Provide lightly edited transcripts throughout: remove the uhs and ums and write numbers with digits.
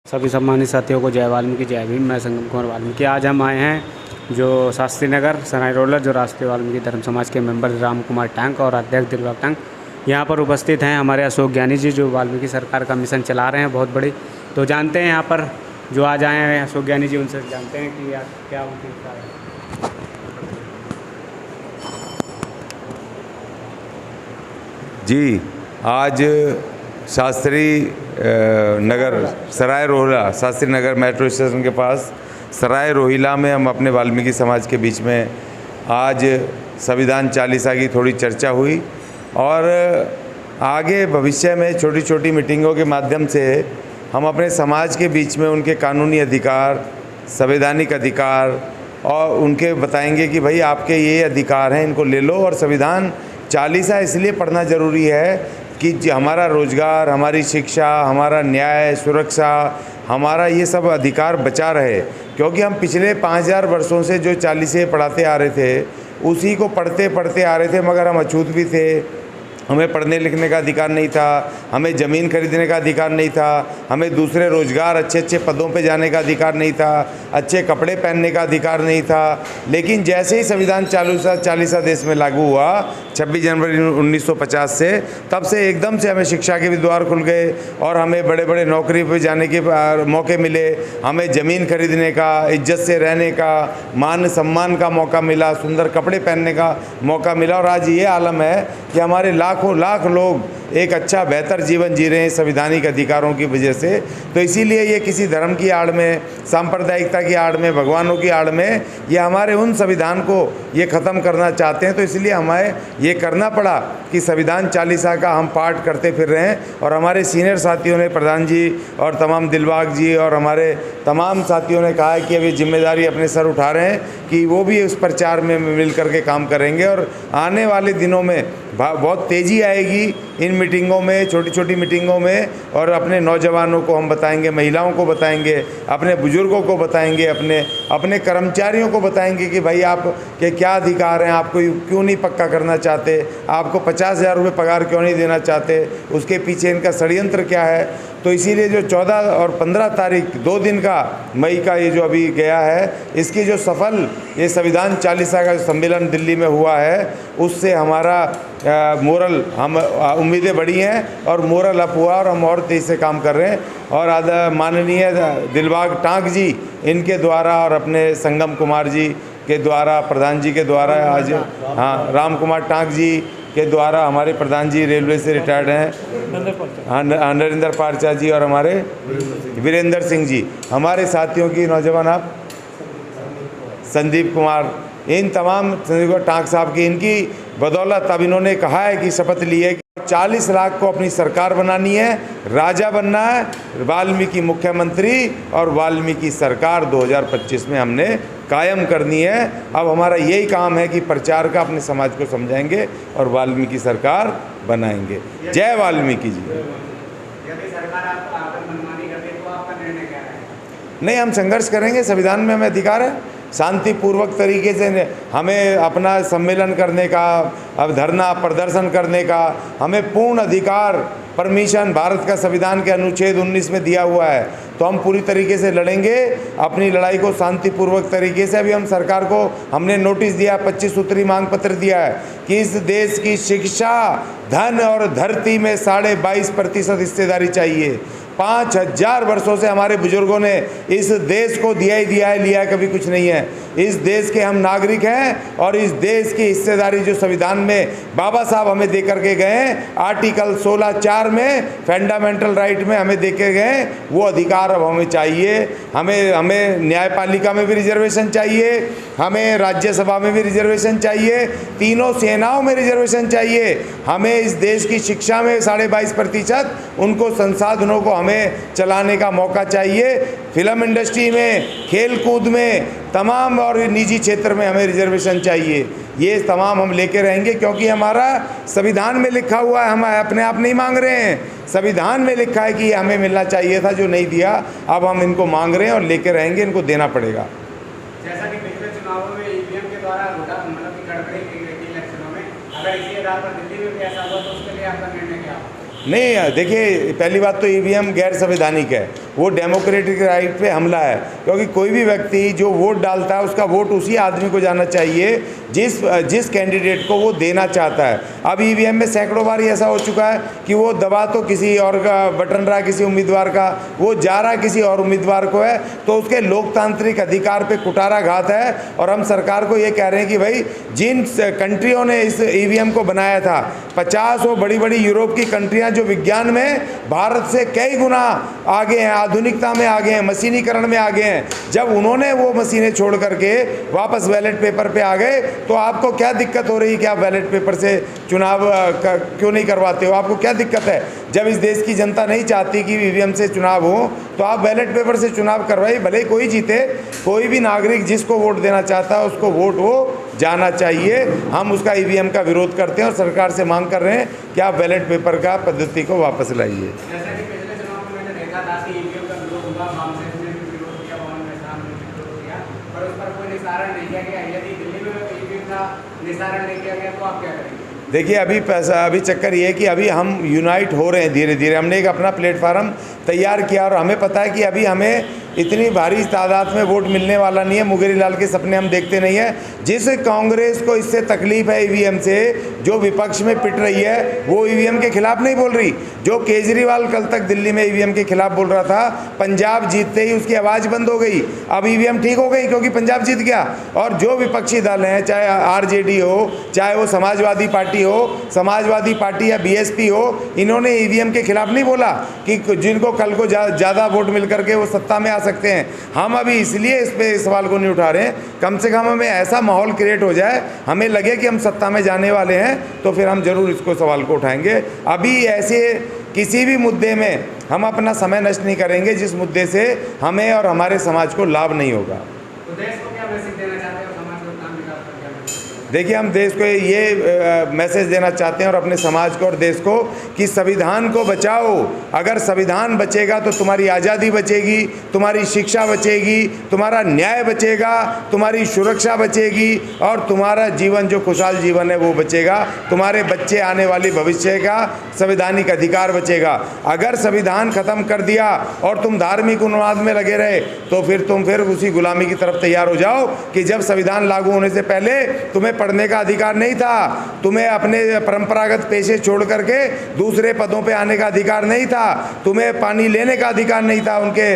सभी सम्मानित साथियों को जय वाल्मीकि जय भीम। मैं संगम कुमार वाल्मीकि। आज हम आए हैं जो शास्त्री नगर सराय रोलर जो राष्ट्रीय वाल्मीकि धर्म समाज के मेंबर राम कुमार टांक और अध्यक्ष दिलबाग टांक यहाँ पर उपस्थित हैं। हमारे अशोक ज्ञानी जी जो वाल्मीकि सरकार का मिशन चला रहे हैं बहुत बड़ी। तो जानते हैं यहाँ पर जो आज आए हैं अशोक ज्ञानी जी, उनसे जानते हैं कि क्या उनकी इच्छा है। जी, आज शास्त्री नगर सराय रोहिला, शास्त्री नगर मेट्रो स्टेशन के पास सराय रोहिला में हम अपने वाल्मीकि समाज के बीच में आज संविधान चालीसा की थोड़ी चर्चा हुई और आगे भविष्य में छोटी छोटी मीटिंगों के माध्यम से हम अपने समाज के बीच में उनके कानूनी अधिकार, संवैधानिक अधिकार और उनके बताएंगे कि भाई आपके ये अधिकार हैं, इनको ले लो। और संविधान चालीसा इसलिए पढ़ना ज़रूरी है कि हमारा रोज़गार, हमारी शिक्षा, हमारा न्याय, सुरक्षा, हमारा ये सब अधिकार बचा रहे। क्योंकि हम पिछले 5000 वर्षों से जो चालीसे पढ़ाते आ रहे थे उसी को पढ़ते पढ़ते आ रहे थे, मगर हम अछूत भी थे। हमें पढ़ने लिखने का अधिकार नहीं था, हमें ज़मीन खरीदने का अधिकार नहीं था, हमें दूसरे रोज़गार अच्छे अच्छे पदों पे जाने का अधिकार नहीं था, अच्छे कपड़े पहनने का अधिकार नहीं था। लेकिन जैसे ही संविधान चालीसा देश में लागू हुआ 26 जनवरी 1950 से, तब से एकदम से हमें शिक्षा के भी द्वार खुल गए और हमें बड़े बड़े नौकरी पे जाने के मौके मिले, हमें ज़मीन खरीदने का, इज्जत से रहने का, मान सम्मान का मौका मिला, सुंदर कपड़े पहनने का मौका मिला। और आज ये आलम है कि हमारे लाखों लाख लोग एक अच्छा बेहतर जीवन जी रहे हैं संवैधानिक अधिकारों की वजह से। तो इसीलिए ये किसी धर्म की आड़ में, सांप्रदायिकता की आड़ में, भगवानों की आड़ में ये हमारे उन संविधान को ये ख़त्म करना चाहते हैं। तो इसलिए हमें ये करना पड़ा कि संविधान चालीसा का हम पाठ करते फिर रहे हैं। और हमारे सीनियर साथियों ने, प्रधान जी और तमाम दिलबाग जी और हमारे तमाम साथियों ने कहा है कि अब ये जिम्मेदारी अपने सर उठा रहे हैं कि वो भी उस प्रचार में मिल करके काम करेंगे। और आने वाले दिनों में बहुत तेज़ी आएगी इन मीटिंगों में, छोटी छोटी मीटिंगों में। और अपने नौजवानों को हम बताएंगे, महिलाओं को बताएंगे, अपने बुजुर्गों को बताएंगे, अपने कर्मचारियों को बताएंगे कि भाई आपके क्या अधिकार हैं, आपको क्यों नहीं पक्का करना चाहते, आपको 50,000 रुपये पगार क्यों नहीं देना चाहते, उसके पीछे इनका षड्यंत्र क्या है। तो इसीलिए जो 14 और 15 तारीख 2 दिन का मई का ये जो अभी गया है, इसकी जो सफल ये संविधान चालीसा का सम्मेलन दिल्ली में हुआ है, उससे हमारा मोरल हम उम्मीदें बढ़ी हैं और मोरल अप हुआ और हम और तेज़ी से काम कर रहे हैं। और माननीय दिलबाग टांक जी इनके द्वारा और अपने संगम कुमार जी के द्वारा, प्रधान जी के द्वारा आज राम कुमार टांक जी के द्वारा, हमारे प्रधान जी रेलवे से रिटायर्ड हैं नरेंद्र पारचा जी और हमारे वीरेंद्र सिंह जी, हमारे साथियों की नौजवान आप संदीप कुमार, इन तमाम संदीप टांक साहब की, इनकी बदौलत अब इन्होंने कहा है कि शपथ ली है कि 40 लाख को अपनी सरकार बनानी है, राजा बनना है, वाल्मीकि मुख्यमंत्री और वाल्मीकि सरकार 2025 में हमने कायम करनी है। अब हमारा यही काम है कि प्रचार का अपने समाज को समझाएंगे और वाल्मीकि सरकार बनाएंगे। जय वाल्मीकि जी। यदि सरकार आपको मनमानी कर दे तो आपका निर्णय क्या है? नहीं, हम संघर्ष करेंगे, संविधान में हमें अधिकार है शांतिपूर्वक तरीके से हमें अपना सम्मेलन करने का, अब धरना प्रदर्शन करने का हमें पूर्ण अधिकार, परमिशन भारत का संविधान के अनुच्छेद 19 में दिया हुआ है। तो हम पूरी तरीके से लड़ेंगे अपनी लड़ाई को शांतिपूर्वक तरीके से। अभी हम सरकार को हमने नोटिस दिया, 25 सूत्री मांग पत्र दिया है कि इस देश की शिक्षा, धन और धरती में 22.5% हिस्सेदारी चाहिए। 5000 वर्षों से हमारे बुजुर्गों ने इस देश को दिया ही दिया है, लिया कभी कुछ नहीं है। इस देश के हम नागरिक हैं और इस देश की हिस्सेदारी जो संविधान में बाबा साहब हमें दे करके गए हैं, आर्टिकल 16(4) में फंडामेंटल राइट में हमें दे के गए, वो अधिकार अब हमें चाहिए। हमें न्यायपालिका में भी रिजर्वेशन चाहिए, हमें राज्यसभा में भी रिजर्वेशन चाहिए, तीनों सेनाओं में रिजर्वेशन चाहिए। हमें इस देश की शिक्षा में 22.5% उनको संसाधनों को हमें चलाने का मौका चाहिए। फिल्म इंडस्ट्री में, खेल कूद में, तमाम और निजी क्षेत्र में हमें रिजर्वेशन चाहिए। ये तमाम हम लेके रहेंगे क्योंकि हमारा संविधान में लिखा हुआ है, हम अपने आप नहीं मांग रहे हैं, संविधान में लिखा है कि ये हमें मिलना चाहिए था जो नहीं दिया। अब हम इनको मांग रहे हैं और लेके रहेंगे, इनको देना पड़ेगा। जैसा कि पिछले चुनावों में ईवीएम के द्वारा मतलब कि गड़बड़ी की गई थी इलेक्शनों में, अगर इसी आधार पर दिल्ली में भी ऐसा हुआ तो उसके लिए आपका निर्णय क्या? नहीं, देखिए पहली बात तो ईवीएम गैर संवैधानिक है, वो डेमोक्रेटिक राइट पे हमला है, क्योंकि कोई भी व्यक्ति जो वोट डालता है उसका वोट उसी आदमी को जाना चाहिए जिस कैंडिडेट को वो देना चाहता है। अब ईवीएम में सैकड़ों बार ऐसा हो चुका है कि वो दबा तो किसी और का बटन रहा, किसी उम्मीदवार का, वो जा रहा किसी और उम्मीदवार को है, तो उसके लोकतांत्रिक अधिकार पे कुठाराघात है। और हम सरकार को ये कह रहे हैं कि भाई जिन कंट्रियों ने इस ईवीएम को बनाया था, 50 और बड़ी बड़ी यूरोप की कंट्रियां जो विज्ञान में भारत से कई गुना आगे हैं, आधुनिकता में आगे हैं, मशीनीकरण में आगे हैं, जब उन्होंने वो मशीनें छोड़ करके वापस बैलेट पेपर पे आ गए, तो आपको क्या दिक्कत हो रही है कि आप बैलेट पेपर से चुनाव क्यों नहीं करवाते हो? आपको क्या दिक्कत है? जब इस देश की जनता नहीं चाहती कि ईवीएम से चुनाव हो, तो आप बैलेट पेपर से चुनाव करवाइए, भले कोई जीते। कोई भी नागरिक जिसको वोट देना चाहता है उसको वोट वो जाना चाहिए। हम उसका ईवीएम का विरोध करते हैं और सरकार से मांग कर रहे हैं कि आप बैलेट पेपर का पद्धति को वापस लाइए। जैसा कि पिछले चुनाव में मैंने देखा था कि ईवीएम का विरोध हुआ, कांग्रेस ने भी विरोध किया, विरोध किया, पर उस पर कोई निस्तारण नहीं किया गया। यदि दिल्ली में ईवीएम का निस्तारण नहीं किया गया तो आप क्या करेंगे? देखिए, अभी चक्कर ये है कि अभी हम यूनाइट हो रहे हैं धीरे धीरे। हमने एक अपना प्लेटफार्म तैयार किया और हमें पता है कि अभी हमें इतनी भारी तादाद में वोट मिलने वाला नहीं है। मुंगेरी लाल के सपने हम देखते नहीं है। जिस कांग्रेस को इससे तकलीफ है ईवीएम से, जो विपक्ष में पिट रही है, वो ईवीएम के खिलाफ नहीं बोल रही। जो केजरीवाल कल तक दिल्ली में ईवीएम के खिलाफ बोल रहा था, पंजाब जीतते ही उसकी आवाज़ बंद हो गई। अब ईवीएम ठीक हो गई क्योंकि पंजाब जीत गया। और जो विपक्षी दल हैं, चाहे आरजेडी हो, चाहे वो समाजवादी पार्टी हो, समाजवादी पार्टी या बीएसपी हो, इन्होंने ईवीएम के खिलाफ नहीं बोला कि जिनको कल को ज़्यादा वोट मिल करके वो सत्ता में आ सकते हैं। हम अभी इसलिए इस पे सवाल को नहीं उठा रहे हैं, कम से कम हमें ऐसा माहौल क्रिएट हो जाए, हमें लगे कि हम सत्ता में जाने वाले हैं, तो फिर हम जरूर इसको सवाल को उठाएंगे। अभी ऐसे किसी भी मुद्दे में हम अपना समय नष्ट नहीं करेंगे जिस मुद्दे से हमें और हमारे समाज को लाभ नहीं होगा। तो देश को क्या मैसेज देना चाहते हैं, समाज को काम विकास पर क्या मैसेज? देखिए, हम देश को ये मैसेज देना चाहते हैं और अपने समाज को और देश को कि संविधान को बचाओ। अगर संविधान बचेगा तो तुम्हारी आज़ादी बचेगी, तुम्हारी शिक्षा बचेगी, तुम्हारा न्याय बचेगा, तुम्हारी सुरक्षा बचेगी और तुम्हारा जीवन जो खुशहाल जीवन है वो बचेगा। तुम्हारे बच्चे आने वाली भविष्य का संवैधानिक अधिकार बचेगा। अगर संविधान ख़त्म कर दिया और तुम धार्मिक उन्माद में लगे रहे, तो फिर उसी गुलामी की तरफ तैयार हो जाओ कि जब संविधान लागू होने से पहले तुम्हें पढ़ने का अधिकार नहीं था, तुम्हें अपने परंपरागत पेशे छोड़ करके दूसरे पदों पे आने का अधिकार नहीं था, तुम्हें पानी लेने का अधिकार नहीं था उनके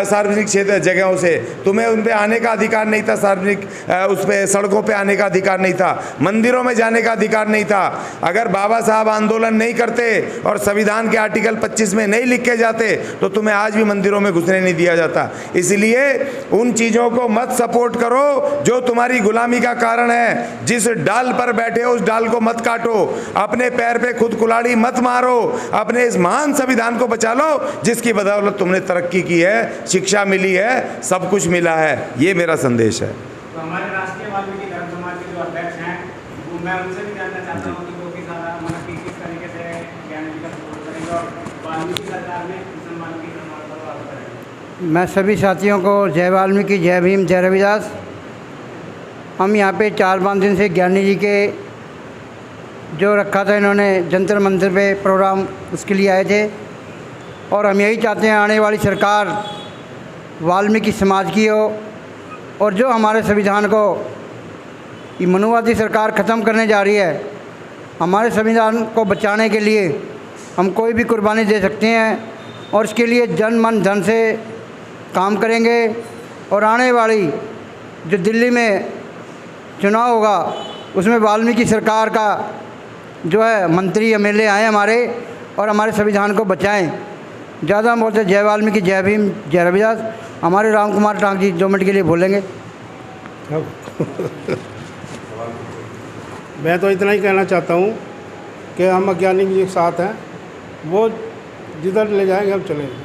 सार्वजनिक क्षेत्र जगहों से, तुम्हें उन पे आने का अधिकार नहीं था, सार्वजनिक उस पे सड़कों पे आने का अधिकार नहीं था, मंदिरों में जाने का अधिकार नहीं था। अगर बाबा साहब आंदोलन नहीं करते और संविधान के आर्टिकल 25 में नहीं लिखे जाते तो तुम्हें आज भी मंदिरों में घुसने नहीं दिया जाता। इसलिए उन चीज़ों को मत सपोर्ट करो जो तुम्हारी गुलामी का कारण है। जिस डाल पर बैठे हो उस डाल को मत काटो, अपने पैर पे खुद कुल्हाड़ी मत मारो, अपने इस महान संविधान को बचा लो जिसकी बदौलत तुमने तरक्की की है, शिक्षा मिली है, सब कुछ मिला है। ये मेरा संदेश है। तो हमारे राष्ट्रीय वाल्मीकि धर्म समाज के जो अध्यक्ष हैं, मैं उनसे भी जानना चाहता हूँ कि वो किस तरीके से ज्ञान जी का सपोर्ट करेंगे और वाल्मीकि सरकार में मिशन वाल्मीकि समाज पर लागू करेंगे। मैं सभी साथियों को जय वाल्मीकि, जय भीम, जय रविदास। हम यहाँ पे 4-5 दिन से ज्ञानी जी के जो रखा था इन्होंने जंतर मंतर पे प्रोग्राम, उसके लिए आए थे और हम यही चाहते हैं आने वाली सरकार वाल्मीकि समाज की हो और जो हमारे संविधान को ये मनुवादी सरकार ख़त्म करने जा रही है, हमारे संविधान को बचाने के लिए हम कोई भी कुर्बानी दे सकते हैं और इसके लिए जन मन धन से काम करेंगे। और आने वाली जो दिल्ली में चुनाव होगा उसमें वाल्मीकि सरकार का जो है मंत्री एमएलए आए हमारे और हमारे संविधान को बचाएं। ज़्यादा हम बोलते जय वाल्मीकि, जय भीम, जय रविदास। हमारे राम कुमार टांक जी 2 मिनट के लिए बोलेंगे। मैं तो इतना ही कहना चाहता हूँ कि हम अज्ञानी के साथ हैं, वो जिधर ले जाएंगे हम चलेंगे।